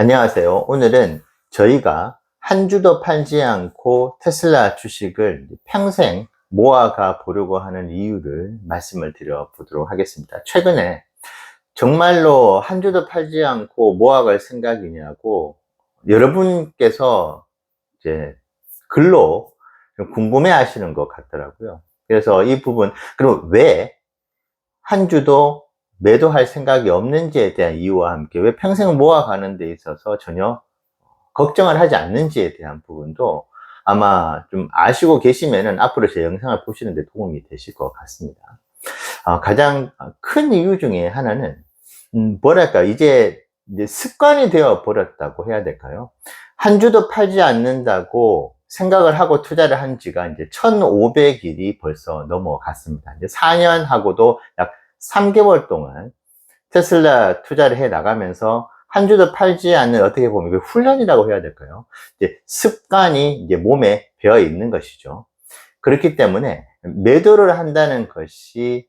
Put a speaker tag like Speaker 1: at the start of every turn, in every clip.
Speaker 1: 안녕하세요. 오늘은 저희가 한 주도 팔지 않고 테슬라 주식을 평생 모아가 보려고 하는 이유를 말씀을 드려 보도록 하겠습니다. 최근에 정말로 한 주도 팔지 않고 모아갈 생각이냐고 여러분께서 이제 글로 좀 궁금해 하시는 것 같더라고요. 그래서 이 부분, 그럼 왜 한 주도 매도할 생각이 없는지에 대한 이유와 함께 왜 평생 모아가는 데 있어서 전혀 걱정을 하지 않는지에 대한 부분도 아마 좀 아시고 계시면은 앞으로 제 영상을 보시는데 도움이 되실 것 같습니다. 가장 큰 이유 중에 하나는 뭐랄까 이제 습관이 되어 버렸다고 해야 될까요? 한 주도 팔지 않는다고 생각을 하고 투자를 한 지가 이제 1500일이 벌써 넘어갔습니다. 이제 4년 하고도 약 3개월 동안 테슬라 투자를 해 나가면서 한 주도 팔지 않는, 어떻게 보면 훈련이라고 해야 될까요? 이제 습관이 이제 몸에 배어 있는 것이죠. 그렇기 때문에 매도를 한다는 것이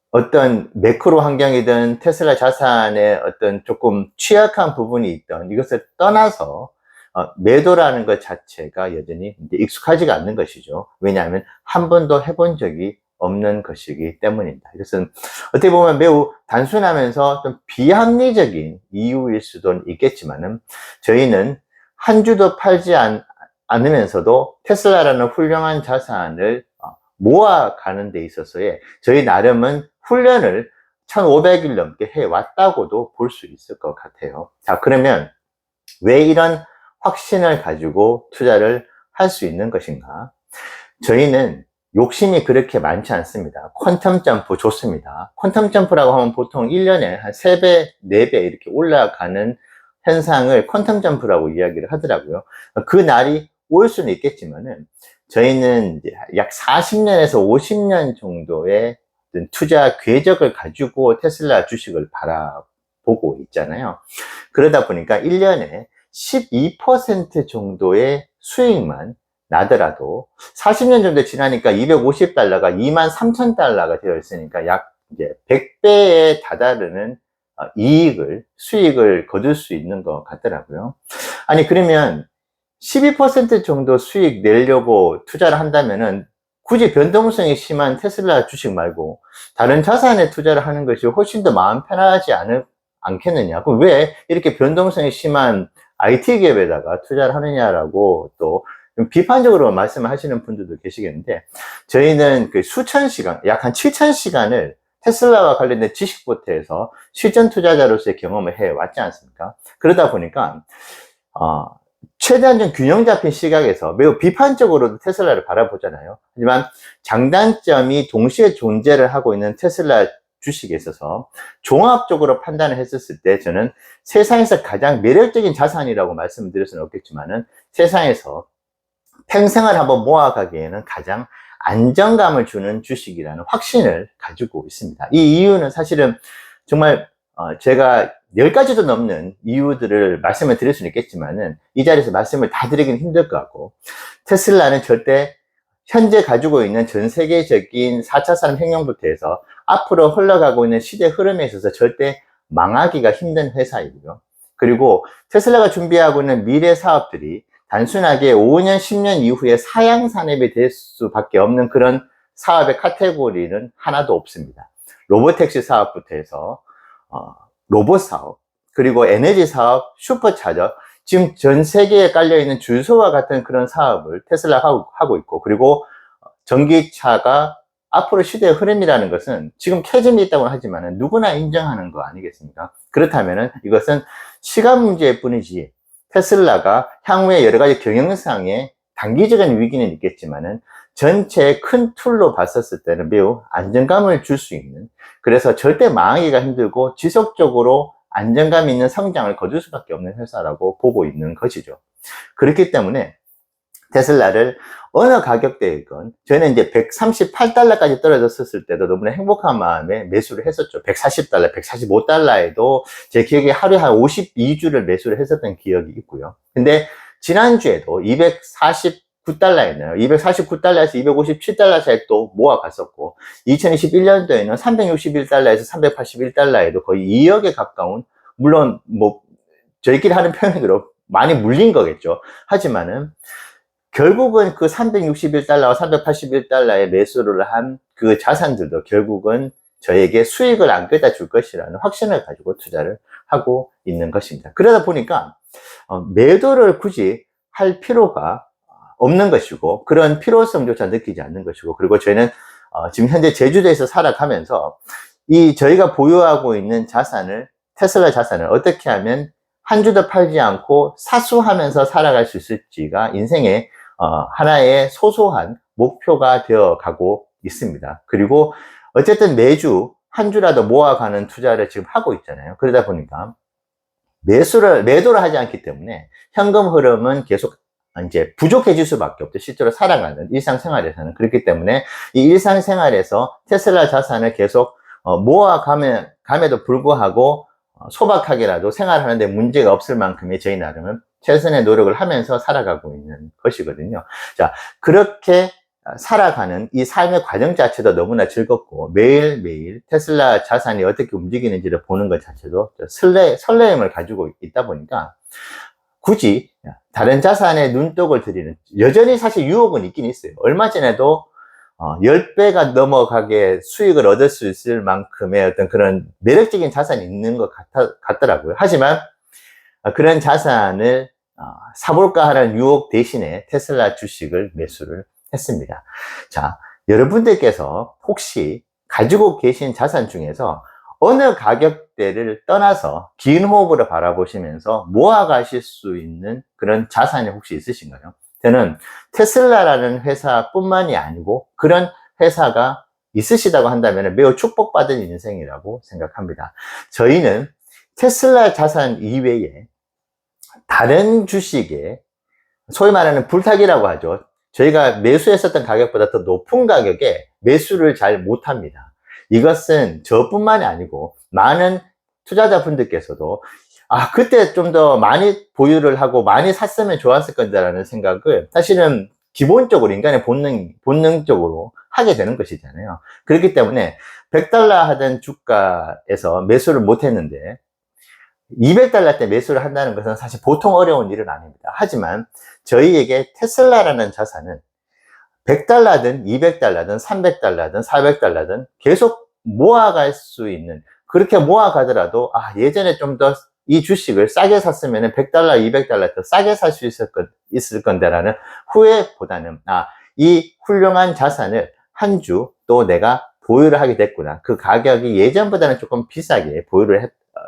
Speaker 1: 어떤 매크로 환경이든 테슬라 자산의 어떤 조금 취약한 부분이 있던 이것을 떠나서 매도라는 것 자체가 여전히 이제 익숙하지가 않는 것이죠. 왜냐하면 한 번도 해본 적이 없는 것이기 때문입니다. 이것은 어떻게 보면 매우 단순하면서 좀 비합리적인 이유일 수도 있겠지만은 저희는 한 주도 팔지 않으면서도 테슬라라는 훌륭한 자산을 모아가는 데 있어서의 저희 나름은 훈련을 1500일 넘게 해왔다고도 볼 수 있을 것 같아요. 자, 그러면 왜 이런 확신을 가지고 투자를 할 수 있는 것인가? 저희는 욕심이 그렇게 많지 않습니다. 퀀텀 점프 좋습니다. 퀀텀 점프라고 하면 보통 1년에 한 3배, 4배 이렇게 올라가는 현상을 퀀텀 점프라고 이야기를 하더라고요. 그 날이 올 수는 있겠지만은 저희는 약 40년에서 50년 정도의 투자 궤적을 가지고 테슬라 주식을 바라보고 있잖아요. 그러다 보니까 1년에 12% 정도의 수익만 나더라도 40년 정도 지나니까 250달러가 23,000달러가 되어 있으니까 약 이제 100배에 다다르는 수익을 거둘 수 있는 것 같더라고요. 아니, 그러면 12% 정도 수익 내려고 투자를 한다면은 굳이 변동성이 심한 테슬라 주식 말고 다른 자산에 투자를 하는 것이 훨씬 더 마음 편하지 않겠느냐? 그럼 왜 이렇게 변동성이 심한 IT 기업에다가 투자를 하느냐라고 또 비판적으로 말씀을 하시는 분들도 계시겠는데, 저희는 그 수천 시간, 약 한 7,000시간을 테슬라와 관련된 지식포트에서 실전 투자자로서의 경험을 해왔지 않습니까? 그러다 보니까 최대한 좀 균형 잡힌 시각에서 매우 비판적으로도 테슬라를 바라보잖아요. 하지만 장단점이 동시에 존재를 하고 있는 테슬라 주식에 있어서 종합적으로 판단을 했었을 때 저는 세상에서 가장 매력적인 자산이라고 말씀드릴 수는 없겠지만은 세상에서 평생을 한번 모아가기에는 가장 안정감을 주는 주식이라는 확신을 가지고 있습니다. 이 이유는 사실은 정말 제가 10가지도 넘는 이유들을 말씀을 드릴 수는 있겠지만은 이 자리에서 말씀을 다 드리기는 힘들 것 같고, 테슬라는 절대 현재 가지고 있는 전 세계적인 4차 산업혁명부터 해서 앞으로 흘러가고 있는 시대 흐름에 있어서 절대 망하기가 힘든 회사이고요. 그리고 테슬라가 준비하고 있는 미래 사업들이 단순하게 5년, 10년 이후에 사양 산업이 될 수밖에 없는 그런 사업의 카테고리는 하나도 없습니다. 로보택시 사업부터 해서 로봇 사업, 그리고 에너지 사업, 슈퍼차저, 지금 전 세계에 깔려있는 주소와 같은 그런 사업을 테슬라가 하고 있고, 그리고 전기차가 앞으로 시대의 흐름이라는 것은 지금 캐즘이 있다고 하지만 누구나 인정하는 거 아니겠습니까? 그렇다면 이것은 시간 문제일 뿐이지 테슬라가 향후에 여러 가지 경영상의 단기적인 위기는 있겠지만은 전체의 큰 툴로 봤었을 때는 매우 안정감을 줄 수 있는, 그래서 절대 망하기가 힘들고 지속적으로 안정감 있는 성장을 거둘 수밖에 없는 회사라고 보고 있는 것이죠. 그렇기 때문에 테슬라를 어느 가격대이건, 저희는 이제 138달러까지 떨어졌을 때도 너무나 행복한 마음에 매수를 했었죠. 140달러, 145달러에도 제 기억에 하루에 한 52주를 매수를 했었던 기억이 있고요. 근데 지난주에도 249달러였나요? 249달러에서 257달러 사이 또 모아갔었고, 2021년도에는 361달러에서 381달러에도 거의 2억에 가까운, 물론 뭐 저희끼리 하는 표현으로 많이 물린 거겠죠. 하지만은 결국은 그 361달러와 381달러의 매수를 한 그 자산들도 결국은 저에게 수익을 안겨다 줄 것이라는 확신을 가지고 투자를 하고 있는 것입니다. 그러다 보니까 매도를 굳이 할 필요가 없는 것이고, 그런 필요성조차 느끼지 않는 것이고, 그리고 저희는 지금 현재 제주도에서 살아가면서 이 저희가 보유하고 있는 자산을, 테슬라 자산을 어떻게 하면 한 주도 팔지 않고 사수하면서 살아갈 수 있을지가 인생의 하나의 소소한 목표가 되어 가고 있습니다. 그리고 어쨌든 매주 한 주라도 모아가는 투자를 지금 하고 있잖아요. 그러다 보니까 매도를 하지 않기 때문에 현금 흐름은 계속 이제 부족해질 수밖에 없죠. 실제로 살아가는 일상생활에서는. 그렇기 때문에 이 일상생활에서 테슬라 자산을 계속 모아감에도 불구하고 소박하게라도 생활하는데 문제가 없을 만큼의 저희 나름은 최선의 노력을 하면서 살아가고 있는 것이거든요. 자, 그렇게 살아가는 이 삶의 과정 자체도 너무나 즐겁고, 매일매일 테슬라 자산이 어떻게 움직이는지를 보는 것 자체도 설레임을 가지고 있다 보니까 굳이 다른 자산에 눈독을 들이는, 여전히 사실 유혹은 있긴 있어요. 얼마 전에도 10배가 넘어가게 수익을 얻을 수 있을 만큼의 어떤 그런 매력적인 자산이 있는 것 같더라고요. 하지만 그런 자산을 사볼까 하는 유혹 대신에 테슬라 주식을 매수를 했습니다. 자, 여러분들께서 혹시 가지고 계신 자산 중에서 어느 가격대를 떠나서 긴 호흡으로 바라보시면서 모아가실 수 있는 그런 자산이 혹시 있으신가요? 저는 테슬라라는 회사뿐만이 아니고 그런 회사가 있으시다고 한다면 매우 축복받은 인생이라고 생각합니다. 저희는 테슬라 자산 이외에 다른 주식에, 소위 말하는 불타기라고 하죠. 저희가 매수했었던 가격보다 더 높은 가격에 매수를 잘 못합니다. 이것은 저뿐만이 아니고 많은 투자자분들께서도 그때 좀 더 많이 보유를 하고 많이 샀으면 좋았을 건데라는 생각을 사실은 기본적으로 인간의 본능적으로 하게 되는 것이잖아요. 그렇기 때문에 100달러 하던 주가에서 매수를 못했는데 200달러 때 매수를 한다는 것은 사실 보통 어려운 일은 아닙니다. 하지만 저희에게 테슬라라는 자산은 100달러든 200달러든 300달러든 400달러든 계속 모아갈 수 있는, 그렇게 모아가더라도 예전에 좀 더 이 주식을 싸게 샀으면 100달러, 200달러 더 싸게 살 수 있을 건데라는 후회보다는 이 훌륭한 자산을 한 주 또 내가 보유를 하게 됐구나. 그 가격이 예전보다는 조금 비싸게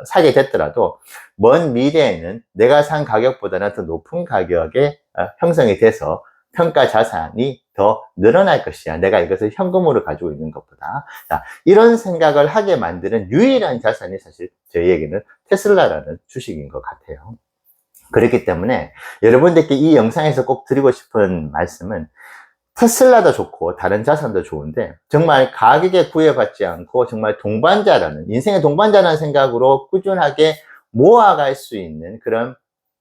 Speaker 1: 사게 됐더라도 먼 미래에는 내가 산 가격보다는 더 높은 가격에 형성이 돼서 평가 자산이 더 늘어날 것이야. 내가 이것을 현금으로 가지고 있는 것보다. 자, 이런 생각을 하게 만드는 유일한 자산이 사실 저희에게는 테슬라라는 주식인 것 같아요. 그렇기 때문에 여러분들께 이 영상에서 꼭 드리고 싶은 말씀은, 테슬라도 좋고 다른 자산도 좋은데 정말 가격에 구애받지 않고 정말 인생의 동반자라는 생각으로 꾸준하게 모아갈 수 있는 그런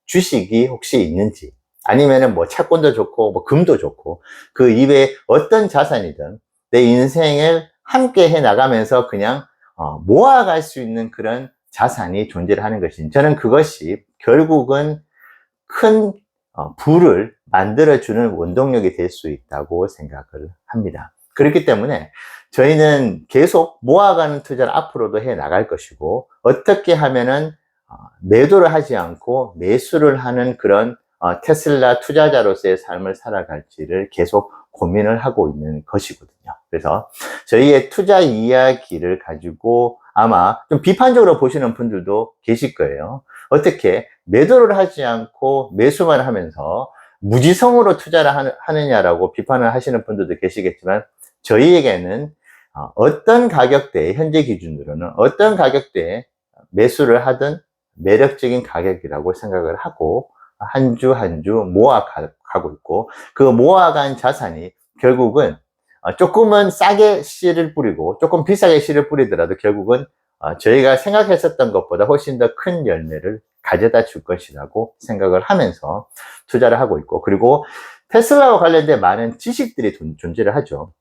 Speaker 1: 주식이 혹시 있는지, 아니면은 채권도 좋고 금도 좋고 그 이외에 어떤 자산이든 내 인생을 함께 해 나가면서 그냥 모아갈 수 있는 그런 자산이 존재를 하는 것인지, 저는 그것이 결국은 큰 부를 만들어주는 원동력이 될 수 있다고 생각을 합니다. 그렇기 때문에 저희는 계속 모아가는 투자를 앞으로도 해 나갈 것이고, 어떻게 하면은 매도를 하지 않고 매수를 하는 그런 테슬라 투자자로서의 삶을 살아갈지를 계속 고민을 하고 있는 것이거든요. 그래서 저희의 투자 이야기를 가지고 아마 좀 비판적으로 보시는 분들도 계실 거예요. 어떻게 매도를 하지 않고 매수만 하면서 무지성으로 투자를 하느냐라고 비판을 하시는 분들도 계시겠지만, 저희에게는 어떤 가격대에, 현재 기준으로는 어떤 가격대에 매수를 하든 매력적인 가격이라고 생각을 하고 한 주 한 주 모아가고 있고, 그 모아간 자산이 결국은 조금은 싸게 씨를 뿌리고 조금 비싸게 씨를 뿌리더라도 결국은 저희가 생각했었던 것보다 훨씬 더 큰 열매를 가져다 줄 것이라고 생각을 하면서 투자를 하고 있고, 그리고 테슬라와 관련된 많은 지식들이 존재를 하죠.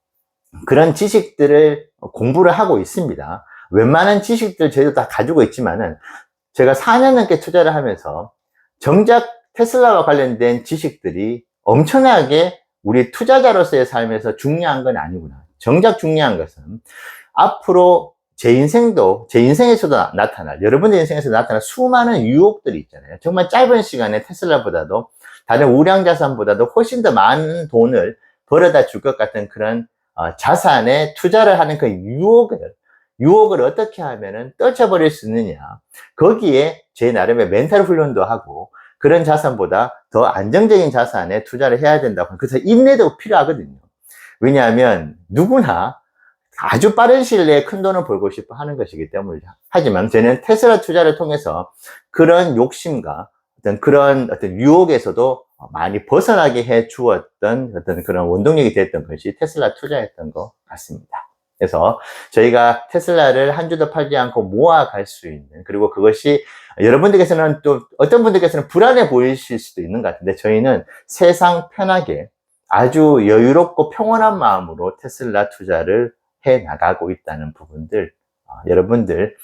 Speaker 1: 그런 지식들을 공부를 하고 있습니다. 웬만한 지식들 저희도 다 가지고 있지만은 제가 4년 넘게 투자를 하면서 정작 테슬라와 관련된 지식들이 엄청나게 우리 투자자로서의 삶에서 중요한 건 아니구나. 정작 중요한 것은 앞으로 제 인생에서도 나타날, 여러분의 인생에서 나타날 수많은 유혹들이 있잖아요. 정말 짧은 시간에 테슬라보다도 다른 우량 자산보다도 훨씬 더 많은 돈을 벌어다 줄 것 같은 그런 자산에 투자를 하는 그 유혹을 어떻게 하면은 떨쳐버릴 수 있느냐. 거기에 제 나름의 멘탈 훈련도 하고 그런 자산보다 더 안정적인 자산에 투자를 해야 된다고. 그래서 인내도 필요하거든요. 왜냐하면 누구나 아주 빠른 시일 내에 큰 돈을 벌고 싶어 하는 것이기 때문이죠. 하지만 저는 테슬라 투자를 통해서 그런 욕심과 어떤 유혹에서도 많이 벗어나게 해 주었던 어떤 그런 원동력이 됐던 것이 테슬라 투자였던 것 같습니다. 그래서 저희가 테슬라를 한 주도 팔지 않고 모아갈 수 있는, 그리고 그것이 여러분들께서는 또 어떤 분들께서는 불안해 보이실 수도 있는 것 같은데, 저희는 세상 편하게 아주 여유롭고 평온한 마음으로 테슬라 투자를 해 나가고 있다는 부분들, 여러분들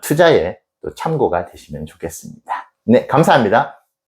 Speaker 1: 투자에 또 참고가 되시면 좋겠습니다. 네, 감사합니다.